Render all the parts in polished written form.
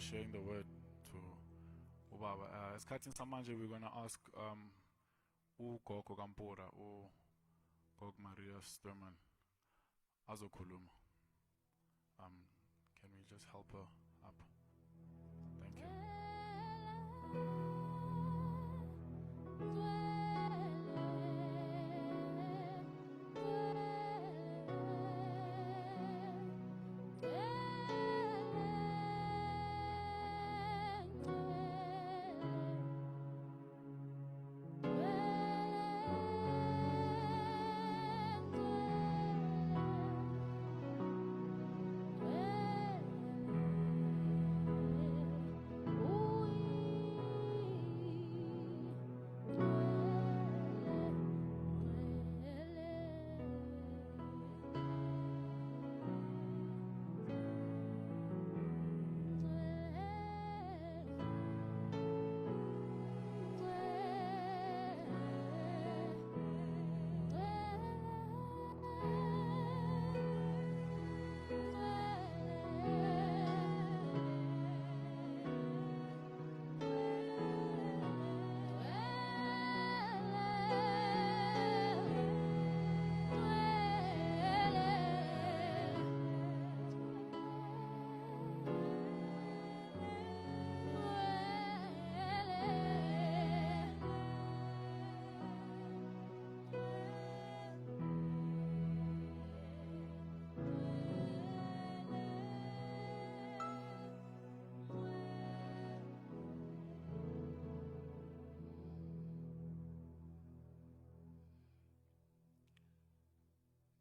sharing the word to ubaba. Esikhathini samanje we're going to ask ugogo kaMpura, ugogo Maria Sturman azokhuluma. Can we just help her up? Thank you.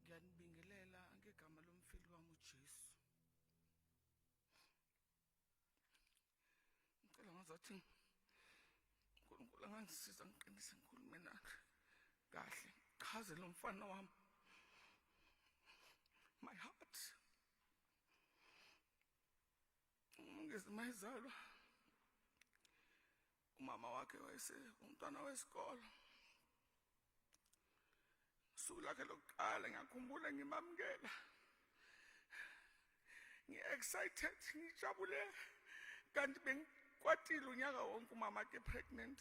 Ngiyanibingelela ngegama lomfili wami uJesu. Ngicela ngazathi uNkulunkulu angangisiza ngiqinise ngikhulume naye kahle, chaze lo mfana wami. My heart. Ngizimazalwa. Umama wakhe wayese umntwana wesikole. Suku lakhe lokuqala ngiyakhumbula ngimamkela. Ngi-excited, ngijabule kanti bengikwatile unyaka wonke umama ke pregnant.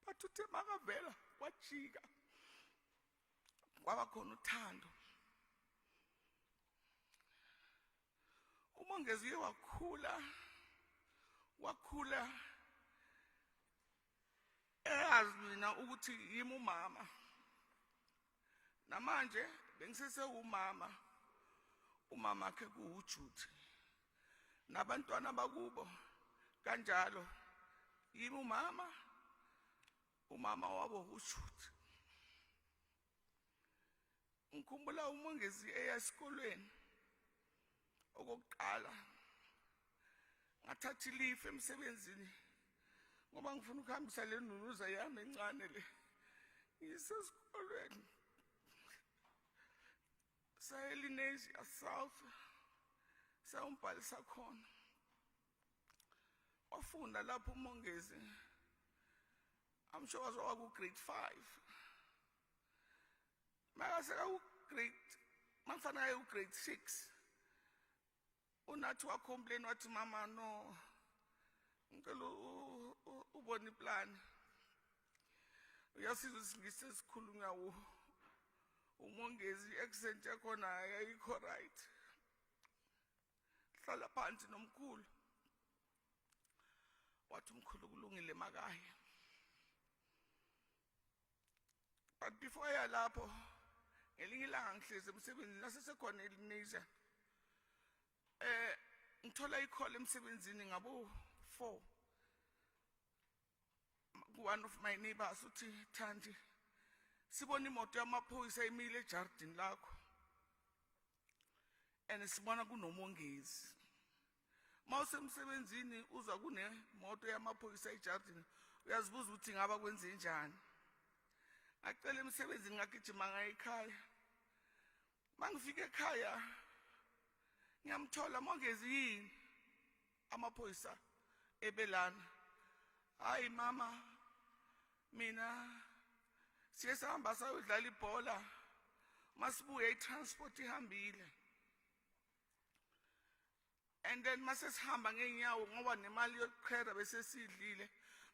But uthe makavela wajika. Kwaba khona uthando. Umongezi uye wakhula eyazi mina ukuthi yimi umama. Namanje bengisese umama akhe kuuJuthi. Nabantwana bakubo kanjalo yimi umama wabo uJuthi. Ngikhumbula umongezi eya esikolweni. Okokuqala ngathatha leave emsebenzini ngoba ngifuna ukuhambisa le nunuza yami encane le. Ngisesikolweni Sayelinesi South sawumbhalisa khona. Wafunda lapho umongezi. I'm sure was ku grade 5. Makase ku mafana ku grade 6. Unathi wa complain wathi mama no. Ngicela ubone iplan. Uyasiza isingisi esikhulunywa umongezi accent yakhona ayikho right. Hlala phansi nomkhulu. Wathi umkhulu kulungile makaya. But before lapho ngelinye ilanga ngihlezi emsebenzini nasesekhona eLinesian. Ngithola icall emsebenzini ngabo 4. One of my neighbors uthi Thandi sibona imoto yamaphoyisa emile ejardini lakho. And sibona kunomongezi. Mawusemsebenzini uza kunemoto yamaphoyisa ejardini uyazibuza ukuthi ngaba kwenze njani. Ngacela emsebenzini ngagijima ngaye ekhaya. Mangifika ekhaya ngiyamthola mongezi yini amaphoyisa ebelana. Hayi mama mina siyesahamba sayodlala ibhola masibuye itransport ihambile. And then mase sihamba ngenyawo ngoba nemali yokuqhela bese sidlile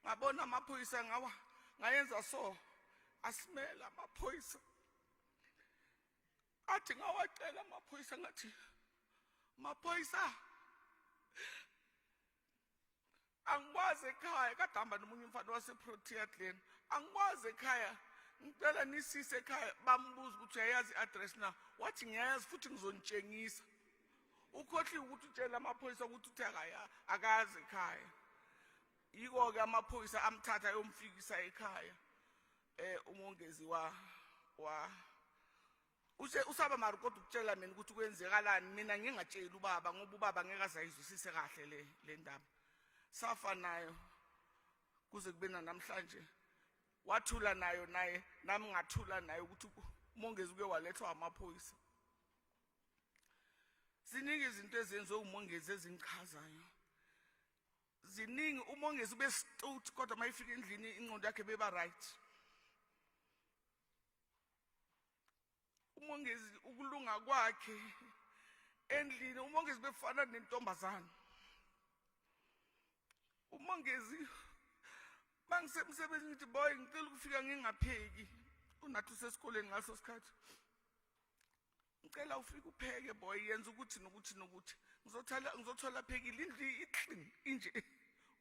ngabona amaphoyisa ngayenza so asimela amaphoyisa athi ngawacela amaphoyisa ngathi maphoyisa angikwazi ekhaya kadamba nomunye umfana waseProtea Glen angikwazi ekhaya ngicela nisise ekhaya bambuza ukuthi uyayazi i-address na wathi ngiyayazi futhi ngizonitshengisa ukhohliwe ukuthi utshela amaphoyisa ukuthi uthe akazi ekhaya yiko-ke amaphoyisa amthatha ayomfikisa ekhaya umongezi usaba mari kodwa ukutshela mina ukuthi kwenzekalani mina ngingatsheli ubaba ngoba ubaba ngeke azayizwisise kahle le ndaba safa nayo kuze kube namhlanje wathula nayo naye nami ngathula naye ukuthi umongezi uke walethwa amaphoyisa ziningi izinto ezenziwe umongezi ezingichazayo ziningi umongezi ube stout kodwa mayifika endlini ingqondo yakhe beba right umongezi ukulunga kwakhe endlini umongezi befana nentombazana umongezi bangisemsebenzi ngithi boy ngicela ukufika ngingapheki unathi usesikoleni ngaso sikhathi ngicela ufike upheke boy yenza ukuthi nokuthi ngizothola phekile indli iclean inje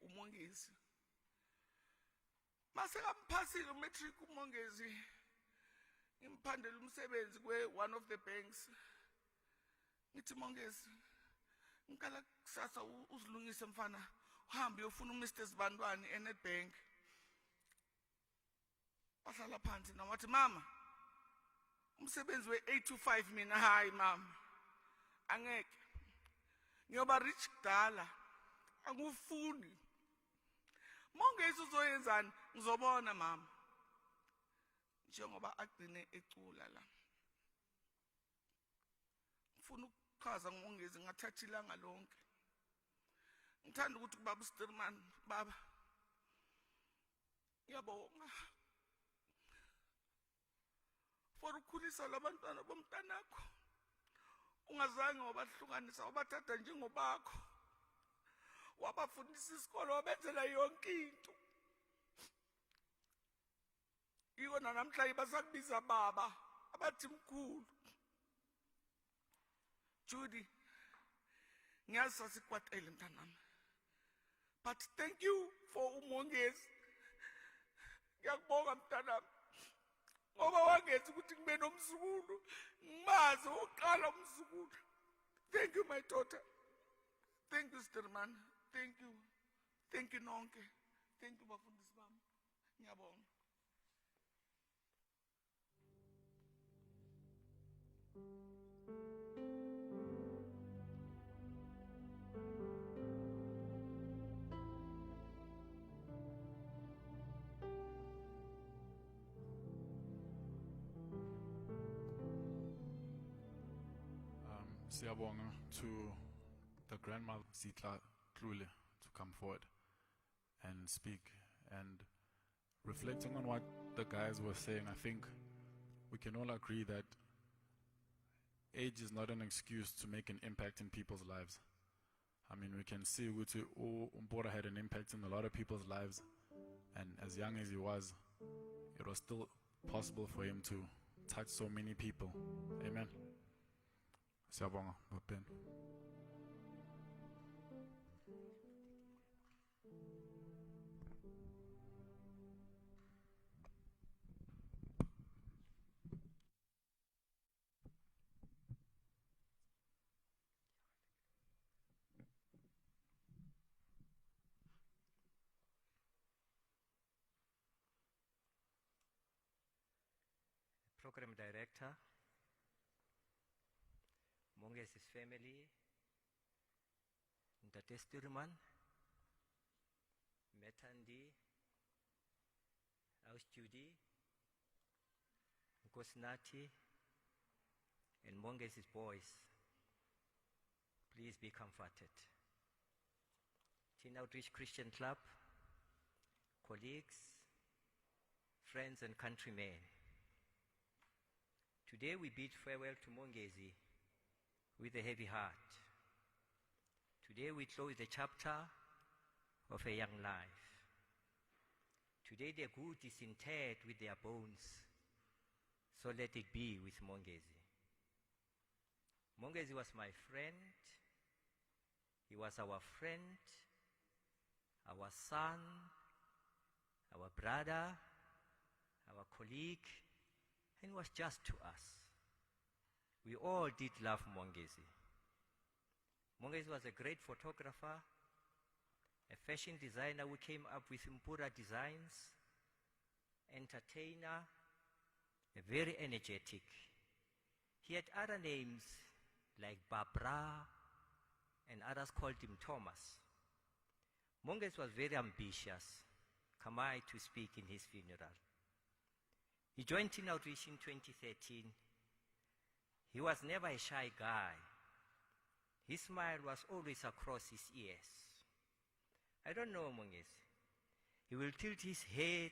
umongezi mase kamphasile umatric umongezi imphandela umsebenzi one of the banks ngithi mongezi ngicela kusasa uzilungise mfana uhambe uyofuna uMr Sibandwane eNedbank wahlala phansi nawathi mama umsebenzi we8 to 5 mina hayi mama angeke ngiyoba rich kudala angufuni mongezi uzoyenzani ngizobona mama njengoba agcine ecula la ngifuna ukuchaza ngongezi ngathatha ilanga lonke ngithanda ukuthi ubaba uStirman baba ngiyabonga for ukukhulisa labantwana bomntanakho ungazange wabahlukanisa wabathatha njengobakho wabafundisa isikole wabenzela yonke into yiko namhla basakubiza baba abathi mkhulu Judy ngiyazi sasikwatele mntanami but thank you for umongezi ngiyakubonga mntanami ngoba wangenza ukuthi ngibe nomzukulu ngimazi uqala umzukulu thank you my daughter thank you Stirman thank you nonke thank you bafundisi bami ngiyabonga Siyabonga to the grandmother Sitla Klule to come forward and speak. And reflecting on what the guys were saying, I think we can all agree that age is not an excuse to make an impact in people's lives. I mean, we can see Mpura had an impact in a lot of people's lives, and as young as he was, it was still possible for him to touch so many people. Amen. Siyabonga, Bapen. Program Director, Mongesi's family, Ntate Stirman, Metandi, Aus Judy, Nkosnati, and Mongesi's boys. Please be comforted. Teen Outreach Christian Club, colleagues, friends and countrymen. Today we bid farewell to Mongezi with a heavy heart. Today we close the chapter of a young life. Today the good is interred with their bones. So let it be with Mongezi. Mongezi was my friend. He was our friend, our son, our brother, our colleague, and was just to us. We all did love Mongezi. Mongezi was a great photographer, a fashion designer who came up with Mpura designs, entertainer, a very energetic. He had other names like Barbara, and others called him Thomas. Mongezi was very ambitious. Come I to speak in his funeral. He joined Teen Outreach in 2013. He was never a shy guy. His smile was always across his ears. I don't know Mongezi. He will tilt his head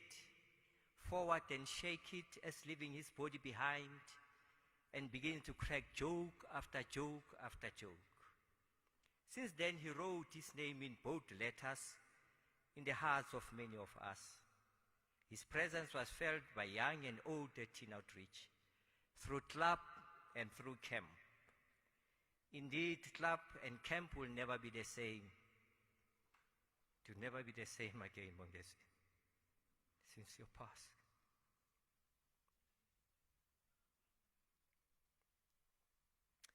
forward and shake it as leaving his body behind and begin to crack joke after joke after joke. Since then, he wrote his name in bold letters in the hearts of many of us. His presence was felt by young and old at Teen Outreach, through club and through camp. Indeed, club and camp will never be the same. To never be the same again, Mongezi, since your past.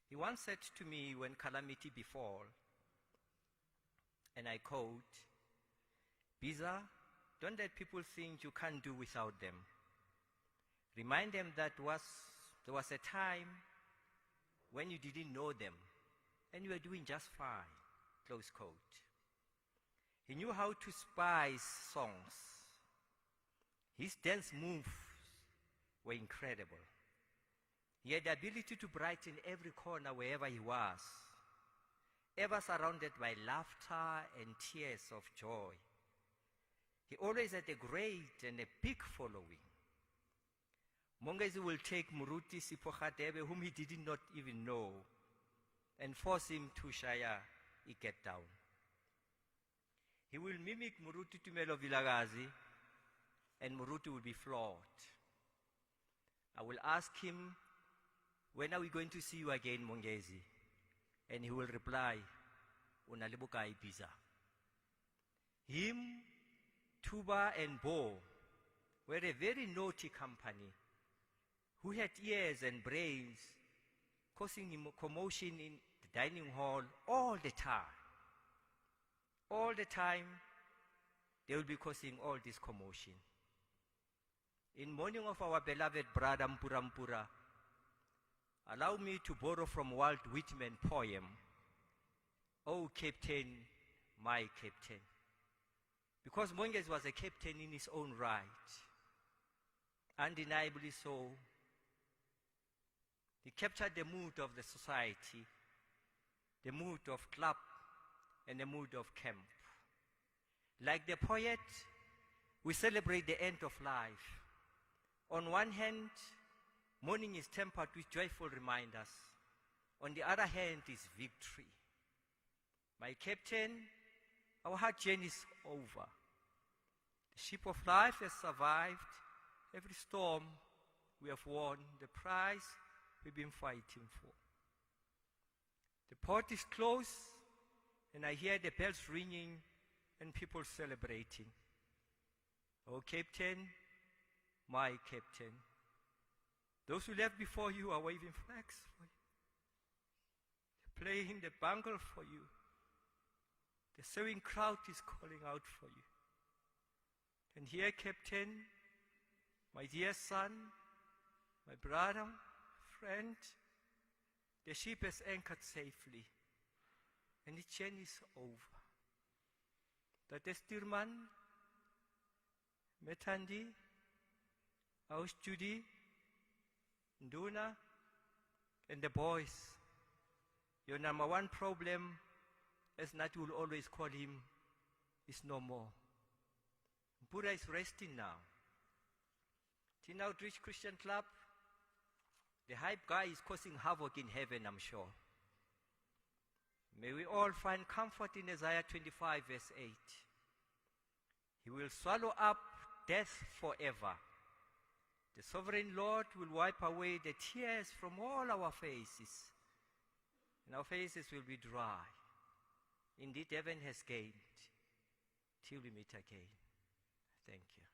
He once said to me when calamity befall, and I quote, "Biza, don't let people think you can't do without them. Remind them that there was a time when you didn't know them and you were doing just fine," close quote. He knew how to spice songs. His dance moves were incredible. He had the ability to brighten every corner wherever he was, ever surrounded by laughter and tears of joy. He always had a great and a big following. Mongezi will take Muruti Sipogadebe, whom he did not even know, and force him to shaya a get down. He will mimic Muruti Tumelo Vilagazi, and Muruti will be flawed. I will ask him, "When are we going to see you again, Mongezi?" And he will reply, "Unalibuka Ibiza." Him, Tuba, and Bo were a very naughty company who had ears and brains, causing him commotion in the dining hall all the time. All the time, they will be causing all this commotion. In mourning of our beloved brother Mpura, allow me to borrow from Walt Whitman poem, "Oh Captain, my Captain." Because Mongezi was a captain in his own right, undeniably so. He captured the mood of the society, the mood of club, and the mood of camp. Like the poet, we celebrate the end of life. On one hand, mourning is tempered with joyful reminders. On the other hand is victory. My captain, our hard journey is over. The ship of life has survived every storm. We have won the prize we've been fighting for. The port is closed, and I hear the bells ringing and people celebrating. Oh Captain, my Captain. Those who left before you are waving flags for you. They're playing the bangle for you. The sewing crowd is calling out for you. And here, Captain, my dear son, my brother, friend, the ship has anchored safely, and the journey is over. That Stuurman, Methandi, Aus Judy, Nduna, and the boys. Your number one problem, as Nat will always call him, is no more. Mpura is resting now. Teen Outreach Christian Club, the hype guy is causing havoc in heaven, I'm sure. May we all find comfort in Isaiah 25 verse 8. He will swallow up death forever. The sovereign Lord will wipe away the tears from all our faces, and our faces will be dry. Indeed, heaven has gained. Till we meet again. Thank you.